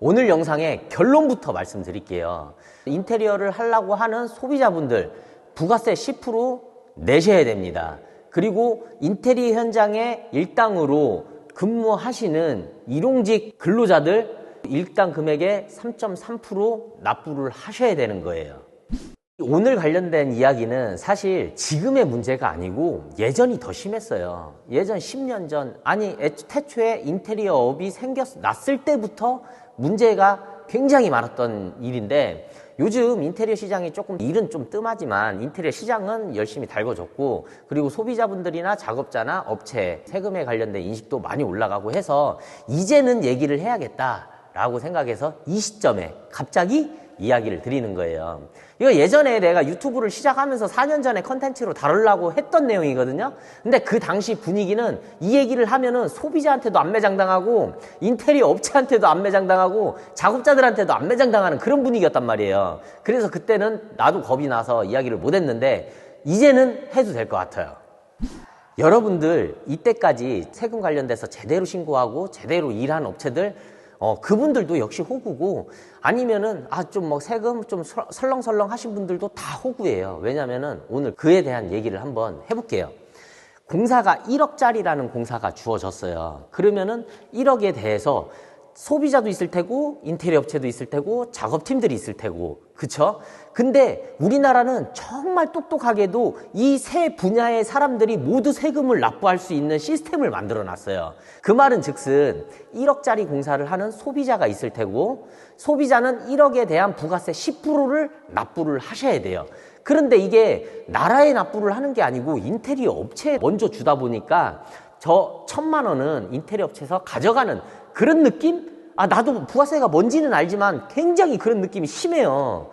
오늘 영상의 결론부터 말씀드릴게요. 인테리어를 하려고 하는 소비자분들 부가세 10% 내셔야 됩니다. 그리고 인테리어 현장에 일당으로 근무하시는 일용직 근로자들 일당 금액의 3.3% 납부를 하셔야 되는 거예요. 오늘 관련된 이야기는 사실 지금의 문제가 아니고 예전이 더 심했어요. 예전 10년 전, 아니 태초에 인테리어 업이 났을 때부터 문제가 굉장히 많았던 일인데, 요즘 인테리어 시장이 조금 일은 좀 뜸하지만 인테리어 시장은 열심히 달궈졌고, 그리고 소비자분들이나 작업자나 업체 세금에 관련된 인식도 많이 올라가고 해서 이제는 얘기를 해야겠다라고 생각해서 이 시점에 갑자기 이야기를 드리는 거예요. 이거 예전에 내가 유튜브를 시작하면서 4년 전에 컨텐츠로 다루려고 했던 내용이거든요. 근데 그 당시 분위기는 이 얘기를 하면은 소비자한테도 안매장당하고 인테리어 업체한테도 안매장당하고 작업자들한테도 안매장당하는 그런 분위기였단 말이에요. 그래서 그때는 나도 겁이 나서 이야기를 못 했는데 이제는 해도 될 것 같아요. 여러분들 이때까지 세금 관련돼서 제대로 신고하고 제대로 일한 업체들 그분들도 역시 호구고, 아니면은 좀 뭐 세금 좀 설렁설렁 하신 분들도 다 호구예요. 왜냐면은 오늘 그에 대한 얘기를 한번 해볼게요. 공사가 1억짜리라는 공사가 주어졌어요. 그러면은 1억에 대해서 소비자도 있을 테고 인테리어 업체도 있을 테고 작업팀들이 있을 테고, 그쵸? 근데 우리나라는 정말 똑똑하게도 이 세 분야의 사람들이 모두 세금을 납부할 수 있는 시스템을 만들어 놨어요. 그 말은 즉슨 1억짜리 공사를 하는 소비자가 있을 테고, 소비자는 1억에 대한 부가세 10%를 납부를 하셔야 돼요. 그런데 이게 나라에 납부를 하는 게 아니고 인테리어 업체에 먼저 주다 보니까 저 1,000만 원은 인테리어 업체에서 가져가는 그런 느낌? 나도 부가세가 뭔지는 알지만 굉장히 그런 느낌이 심해요.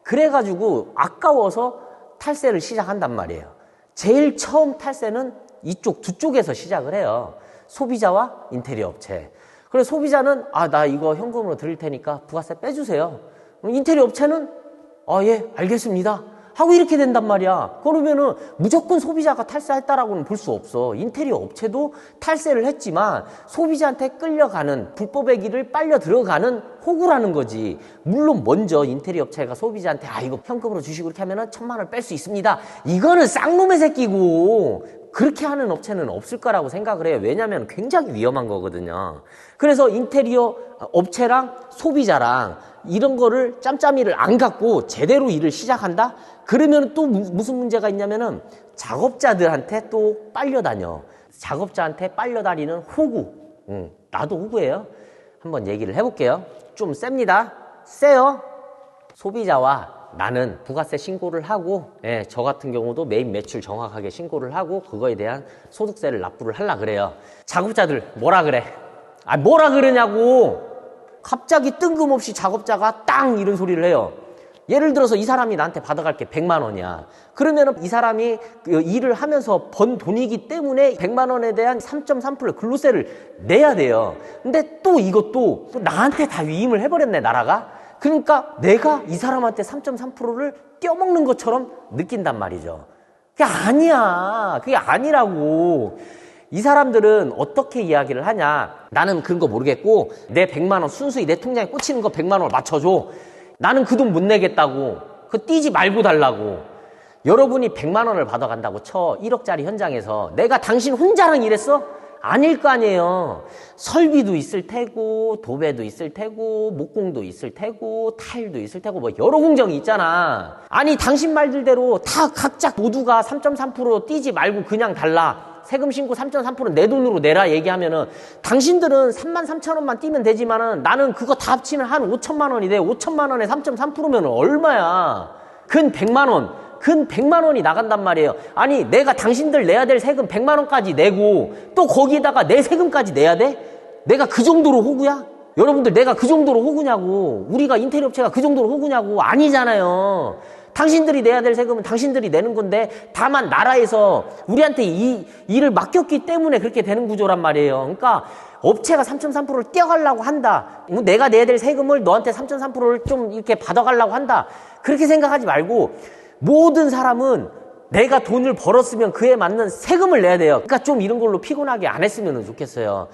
그래가지고 아까워서 탈세를 시작한단 말이에요. 제일 처음 탈세는 이쪽 두 쪽에서 시작을 해요. 소비자와 인테리어 업체. 그래서 소비자는 나 이거 현금으로 드릴 테니까 부가세 빼주세요. 인테리어 업체는 예, 알겠습니다 하고 이렇게 된단 말이야. 그러면은 무조건 소비자가 탈세했다라고는 볼 수 없어. 인테리어 업체도 탈세를 했지만 소비자한테 끌려가는 불법의 길을 빨려 들어가는 호구라는 거지. 물론 먼저 인테리어 업체가 소비자한테 이거 현금으로 주시고 이렇게 하면은 1,000만 원을 뺄 수 있습니다. 이거는 쌍놈의 새끼고 그렇게 하는 업체는 없을 거라고 생각을 해요. 왜냐하면 굉장히 위험한 거거든요. 그래서 인테리어 업체랑 소비자랑 이런 거를 짬짬이를 안 갖고 제대로 일을 시작한다? 그러면 또 무슨 문제가 있냐면은 작업자들한테 또 빨려다녀. 작업자한테 빨려다니는 호구. 나도 호구예요. 한번 얘기를 해볼게요. 좀 셉니다. 세요. 소비자와 나는 부가세 신고를 하고, 저 같은 경우도 매입 매출 정확하게 신고를 하고 그거에 대한 소득세를 납부를 하려 그래요. 작업자들 뭐라 그래? 뭐라 그러냐고. 갑자기 뜬금없이 작업자가 땅 이런 소리를 해요. 예를 들어서 이 사람이 나한테 받아갈 게 100만 원이야. 그러면 이 사람이 일을 하면서 번 돈이기 때문에 100만 원에 대한 3.3% 근로세를 내야 돼요. 근데 또 이것도 나한테 다 위임을 해버렸네, 나라가. 그러니까 내가 이 사람한테 3.3%를 떼어먹는 것처럼 느낀단 말이죠. 그게 아니야. 그게 아니라고. 이 사람들은 어떻게 이야기를 하냐. 나는 그런 거 모르겠고 내 100만 원 순수히 내 통장에 꽂히는 거 100만 원을 맞춰줘. 나는 그 돈 못 내겠다고. 그거 띄지 말고 달라고. 여러분이 100만 원을 받아간다고 쳐. 1억짜리 현장에서. 내가 당신 혼자랑 일했어? 아닐 거 아니에요. 설비도 있을 테고 도배도 있을 테고 목공도 있을 테고 타일도 있을 테고 뭐 여러 공정이 있잖아. 아니 당신 말들대로 다 각자 모두가 3.3% 띄지 말고 그냥 달라. 세금 신고 3.3% 내 돈으로 내라 얘기하면은 당신들은 33,000원만 띄면 되지만은 나는 그거 다 합치면 한 5천만 원이 돼. 5천만 원에 3.3%면 얼마야? 근 100만 원. 근 100만 원이 나간단 말이에요. 아니 내가 당신들 내야 될 세금 100만 원까지 내고 또 거기다가 내 세금까지 내야 돼? 내가 그 정도로 호구야? 여러분들 내가 그 정도로 호구냐고. 우리가 인테리어 업체가 그 정도로 호구냐고. 아니잖아요. 당신들이 내야 될 세금은 당신들이 내는 건데 다만 나라에서 우리한테 이 일을 맡겼기 때문에 그렇게 되는 구조란 말이에요. 그러니까 업체가 3.3%를 떼어가려고 한다. 내가 내야 될 세금을 너한테 3.3%를 좀 이렇게 받아가려고 한다. 그렇게 생각하지 말고 모든 사람은 내가 돈을 벌었으면 그에 맞는 세금을 내야 돼요. 그러니까 좀 이런 걸로 피곤하게 안 했으면 좋겠어요.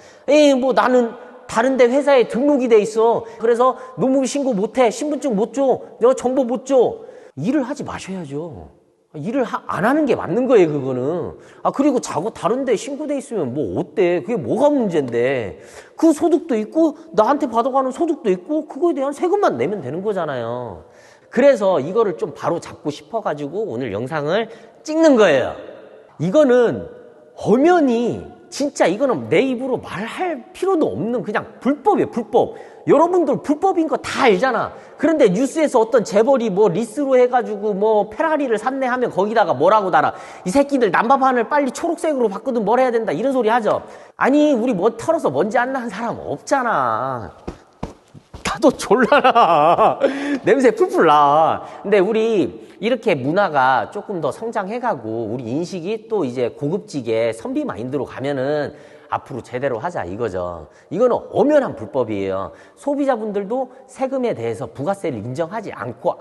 뭐 나는 다른데 회사에 등록이 돼 있어. 그래서 노무비 신고 못해. 신분증 못 줘. 너 정보 못 줘. 일을 하지 마셔야죠. 일을 안 하는 게 맞는 거예요, 그거는. 그리고 다른데 신고돼 있으면 뭐 어때? 그게 뭐가 문제인데. 그 소득도 있고, 나한테 받아가는 소득도 있고, 그거에 대한 세금만 내면 되는 거잖아요. 그래서 이거를 좀 바로 잡고 싶어가지고 오늘 영상을 찍는 거예요. 이거는 엄연히 진짜 이거는 내 입으로 말할 필요도 없는 그냥 불법이에요, 불법. 여러분들 불법인 거 다 알잖아. 그런데 뉴스에서 어떤 재벌이 뭐 리스로 해가지고 뭐 페라리를 샀네 하면 거기다가 뭐라고 달아. 이 새끼들 난방판을 빨리 초록색으로 바꾸든 뭘 해야 된다 이런 소리 하죠. 아니 우리 뭐 털어서 먼지 안 나는 사람 없잖아. 나도 졸라나. 냄새 풀풀 나. 근데 우리 이렇게 문화가 조금 더 성장해가고 우리 인식이 또 이제 고급지게 선비 마인드로 가면은 앞으로 제대로 하자 이거죠. 이거는 엄연한 불법이에요. 소비자분들도 세금에 대해서 부가세를 인정하지 않고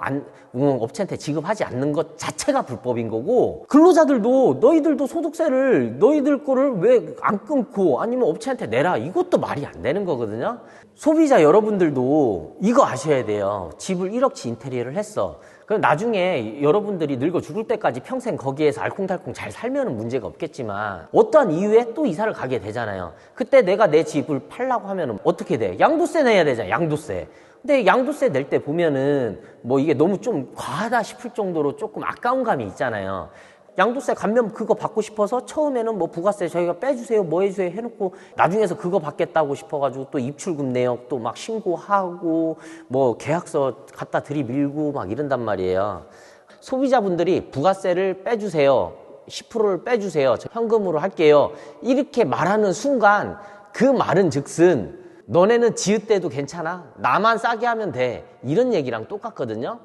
업체한테 지급하지 않는 것 자체가 불법인 거고, 근로자들도 너희들도 소득세를 너희들 거를 왜 안 끊고 아니면 업체한테 내라, 이것도 말이 안 되는 거거든요. 소비자 여러분들도 이거 아셔야 돼요. 집을 1억치 인테리어를 했어. 그럼 나중에 여러분들이 늙어 죽을 때까지 평생 거기에서 알콩달콩 잘 살면은 문제가 없겠지만 어떠한 이유에 또 이사를 가게 되잖아요. 그때 내가 내 집을 팔라고 하면은 어떻게 돼? 양도세 내야 되잖아, 양도세. 근데 양도세 낼 때 보면은 뭐 이게 너무 좀 과하다 싶을 정도로 조금 아까운 감이 있잖아요. 양도세 감면 그거 받고 싶어서 처음에는 뭐 부가세 저희가 빼주세요 뭐 해주세요 해놓고 나중에서 그거 받겠다고 싶어가지고 또 입출금 내역 또 막 신고하고 뭐 계약서 갖다 들이밀고 막 이런단 말이에요. 소비자분들이 부가세를 빼주세요, 10%를 빼주세요, 저 현금으로 할게요 이렇게 말하는 순간 그 말은 즉슨 너네는 지읒대도 괜찮아, 나만 싸게 하면 돼, 이런 얘기랑 똑같거든요.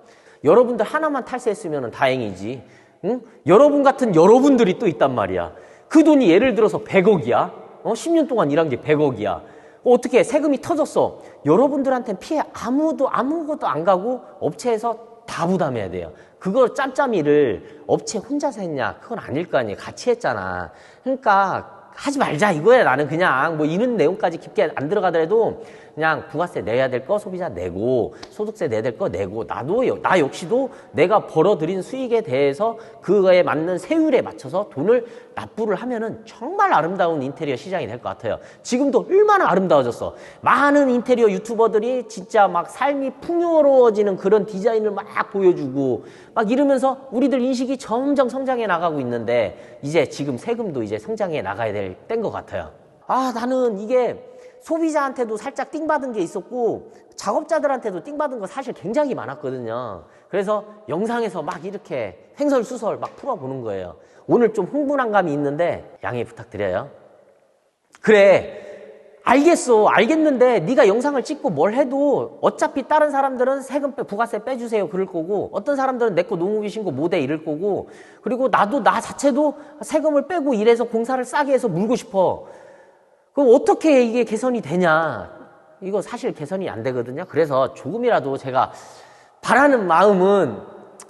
여러분들 하나만 탈세했으면 다행이지. 응? 여러분 같은 여러분들이 또 있단 말이야. 그 돈이 예를 들어서 100억이야. 10년 동안 일한 게 100억이야. 어떻게 세금이 터졌어. 여러분들한테는 피해 아무것도 안 가고 업체에서 다 부담해야 돼요. 그걸 짬짬이를 업체 혼자서 했냐? 그건 아닐 거 아니에요. 같이 했잖아. 그러니까 하지 말자 이거야. 나는 그냥 뭐 이런 내용까지 깊게 안 들어가더라도 그냥 부가세 내야 될 거 소비자 내고 소득세 내야 될 거 내고 나 역시도 내가 벌어들인 수익에 대해서 그거에 맞는 세율에 맞춰서 돈을 납부를 하면은 정말 아름다운 인테리어 시장이 될 것 같아요. 지금도 얼마나 아름다워졌어. 많은 인테리어 유튜버들이 진짜 막 삶이 풍요로워지는 그런 디자인을 막 보여주고 막 이러면서 우리들 인식이 점점 성장해 나가고 있는데 이제 지금 세금도 이제 성장해 나가야 될 때인 것 같아요. 나는 이게 소비자한테도 살짝 띵받은 게 있었고 작업자들한테도 띵받은 거 사실 굉장히 많았거든요. 그래서 영상에서 막 이렇게 횡설수설 막 풀어보는 거예요. 오늘 좀 흥분한 감이 있는데 양해 부탁드려요. 그래, 알겠는데 네가 영상을 찍고 뭘 해도 어차피 다른 사람들은 세금 부가세 빼주세요 그럴 거고, 어떤 사람들은 내 거 노무비 신고 못해 이럴 거고, 그리고 나 자체도 세금을 빼고 이래서 공사를 싸게 해서 물고 싶어. 그럼 어떻게 이게 개선이 되냐? 이거 사실 개선이 안 되거든요. 그래서 조금이라도 제가 바라는 마음은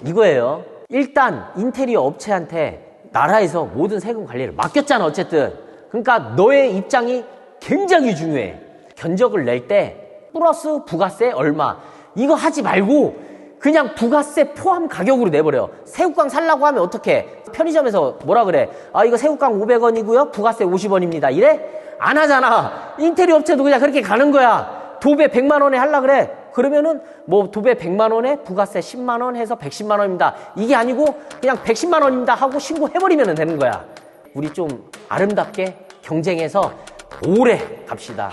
이거예요. 일단 인테리어 업체한테 나라에서 모든 세금 관리를 맡겼잖아 어쨌든. 그러니까 너의 입장이 굉장히 중요해. 견적을 낼 때 플러스 부가세 얼마 이거 하지 말고 그냥 부가세 포함 가격으로 내버려. 새우깡 살라고 하면 어떡해? 편의점에서 뭐라 그래? 이거 새우깡 500원이고요 부가세 50원입니다 이래? 안 하잖아. 인테리어 업체도 그냥 그렇게 가는 거야. 도배 100만 원에 하려 그래. 그러면은 뭐 도배 100만 원에 부가세 10만 원 해서 110만 원입니다. 이게 아니고 그냥 110만 원입니다 하고 신고해버리면 되는 거야. 우리 좀 아름답게 경쟁해서 오래 갑시다.